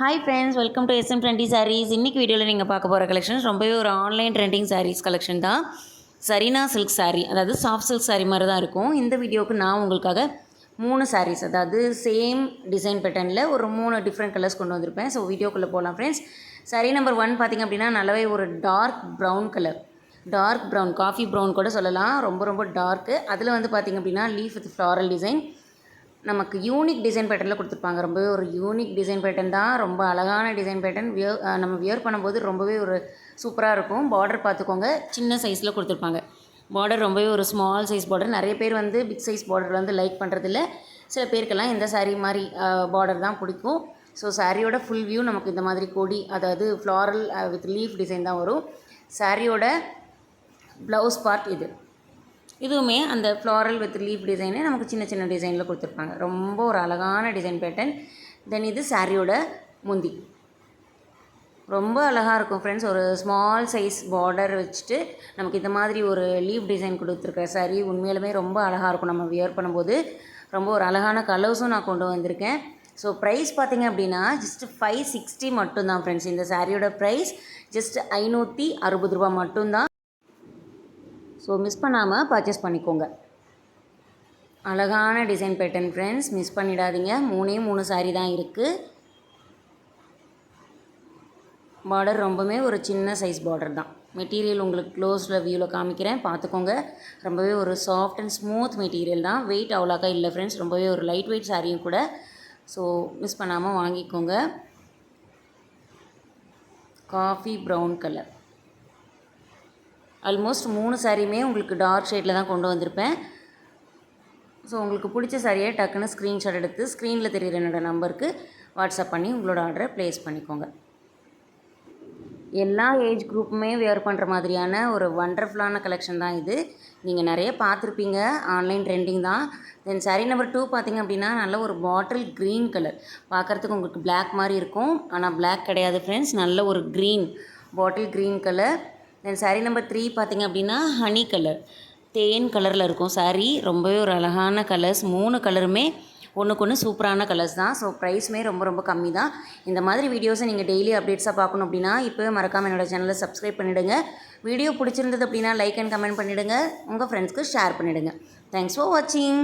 Hi friends, welcome to SM20 sarees. இன்றைக்கி வீடியோவில் நீங்கள் பார்க்க போகிற கலெக்ஷன்ஸ் ரொம்பவே ஒரு ஆன்லைன் ட்ரெண்டிங் சாரீஸ் கலெக்ஷன் தான். சரினா சில்க் சாரீ, அதாவது சாஃப்ட் சில்க் சாரீ மாதிரி தான் இருக்கும். இந்த வீடியோவுக்கு நான் உங்களுக்காக 3 சாரீஸ், அதாவது சேம் டிசைன் பேட்டர்னில் ஒரு 3 டிஃப்ரெண்ட் கலர்ஸ் கொண்டு வந்திருப்பேன். ஸோ வீடியோக்குள்ளே போகலாம் ஃப்ரெண்ட்ஸ். சாரீ நம்பர் 1 பார்த்திங்க அப்படின்னா நல்லாவே ஒரு dark brown colour, dark brown, coffee brown கூட சொல்லலாம். ரொம்ப ரொம்ப டார்க்கு. அதில் வந்து பார்த்திங்க அப்படின்னா லீஃப் வித் ஃப்ளாரல் டிசைன், நமக்கு யூனிக் டிசைன் பேட்டர்னில் கொடுத்துருப்பாங்க. ரொம்பவே ஒரு யூனிக் டிசைன் பேட்டர்ன் தான், ரொம்ப அழகான டிசைன் பேட்டர்ன். நம்ம வியர் பண்ணும்போது ரொம்பவே ஒரு சூப்பராக இருக்கும். பார்டர் பார்த்துக்கோங்க, சின்ன சைஸில் கொடுத்துருப்பாங்க. பார்டர் ரொம்பவே ஒரு ஸ்மால் சைஸ் பார்டர். நிறைய பேர் வந்து பிக் சைஸ் பார்டர் வந்து லைக் பண்ணுறதில்ல. சில பேருக்கெல்லாம் இந்த சாரீ மாதிரி பார்டர் தான் பிடிக்கும். ஸோ சாரியோட ஃபுல் வியூ நமக்கு இந்த மாதிரி கொடி, அதாவது ஃப்ளாரல் வித் லீஃப் டிசைன் தான் வரும். சாரியோட ப்ளவுஸ் பார்ட் இதுவுமே அந்த ஃப்ளாரல் வித் லீஃப் டிசைனே நமக்கு சின்ன சின்ன டிசைனில் கொடுத்துருப்பாங்க. ரொம்ப ஒரு அழகான டிசைன் பேட்டர்ன். தென் இது சாரியோட முந்தி, ரொம்ப அழகாக இருக்கும் ஃப்ரெண்ட்ஸ். ஒரு ஸ்மால் சைஸ் பார்டர் வச்சுட்டு நமக்கு இந்த மாதிரி ஒரு லீஃப் டிசைன் கொடுத்துருக்க சாரீ உண்மையிலுமே ரொம்ப அழகாக இருக்கும். நம்ம வியர் பண்ணும்போது ரொம்ப ஒரு அழகான கலர்ஸும் நான் கொண்டு வந்திருக்கேன். ஸோ ப்ரைஸ் பார்த்திங்க அப்படின்னா ஜஸ்ட் 560 மட்டும்தான் ஃப்ரெண்ட்ஸ். இந்த சாரியோட ப்ரைஸ் ஜஸ்ட் 560 ரூபா மட்டும்தான். ஸோ மிஸ் பண்ணாமல் பர்ச்சேஸ் பண்ணிக்கோங்க. அழகான டிசைன் பேட்டர்ன் ஃப்ரெண்ட்ஸ், மிஸ் பண்ணிடாதீங்க. 3 சாரீ தான் இருக்குது. பார்டர் ரொம்பவே ஒரு சின்ன சைஸ் பார்டர் தான். மெட்டீரியல் உங்களுக்கு க்ளோஸில் வியூவில் காமிக்கிறேன், பார்த்துக்கோங்க. ரொம்பவே ஒரு சாஃப்ட் அண்ட் ஸ்மூத் மெட்டீரியல் தான். வெயிட் அவ்வளோக்கா இல்லை ஃப்ரெண்ட்ஸ். ரொம்பவே ஒரு லைட் வெயிட் சாரியும் கூட. ஸோ மிஸ் பண்ணாமல் வாங்கிக்கோங்க. காஃபி ப்ரௌன் கலர், ஆல்மோஸ்ட் 3 சாரியுமே உங்களுக்கு டார்க் ஷேடில் தான் கொண்டு வந்திருப்பேன். ஸோ உங்களுக்கு பிடிச்ச சாரியை டக்குன்னு ஸ்க்ரீன்ஷாட் எடுத்து ஸ்க்ரீனில் தெரிகிற என்னோடய நம்பருக்கு வாட்ஸ்அப் பண்ணி உங்களோட ஆர்டரை ப்ளேஸ் பண்ணிக்கோங்க. எல்லா ஏஜ் குரூப்புமே வியர் பண்ணுற மாதிரியான ஒரு வண்டர்ஃபுல்லான கலெக்ஷன் தான் இது. நீங்கள் நிறைய பார்த்துருப்பீங்க, ஆன்லைன் ட்ரெண்டிங் தான். தென் சாரீ நம்பர் 2 பார்த்திங்க அப்படின்னா நல்ல ஒரு பாட்டில் க்ரீன் கலர். பார்க்குறதுக்கு உங்களுக்கு பிளாக் மாதிரி இருக்கும், ஆனால் பிளாக் கிடையாது ஃப்ரெண்ட்ஸ். நல்ல ஒரு க்ரீன், பாட்டில் க்ரீன் கலர். தென் சாரீ நம்பர் 3 பார்த்திங்க அப்படின்னா ஹனி கலர், தேன் கலரில் இருக்கும் சாரீ. ரொம்பவே ஒரு அழகான கலர்ஸ். 3 கலருமே ஒன்றுக்கு ஒன்று சூப்பரான கலர்ஸ் தான். ஸோ ப்ரைஸுமே ரொம்ப ரொம்ப கம்மி தான். இந்த மாதிரி வீடியோஸை நீங்கள் டெய்லி அப்டேட்ஸாக பார்க்கணும் அப்படின்னா இப்போவே மறக்காமல் என்னோடய சேனலை சப்ஸ்கிரைப் பண்ணிவிடுங்க. வீடியோ பிடிச்சிருந்தது அப்படின்னா லைக் அண்ட் கமெண்ட் பண்ணிவிடுங்க. உங்கள் ஃப்ரெண்ட்ஸ்க்கு ஷேர் பண்ணிவிடுங்க. தேங்க்ஸ் ஃபார் வாட்சிங்.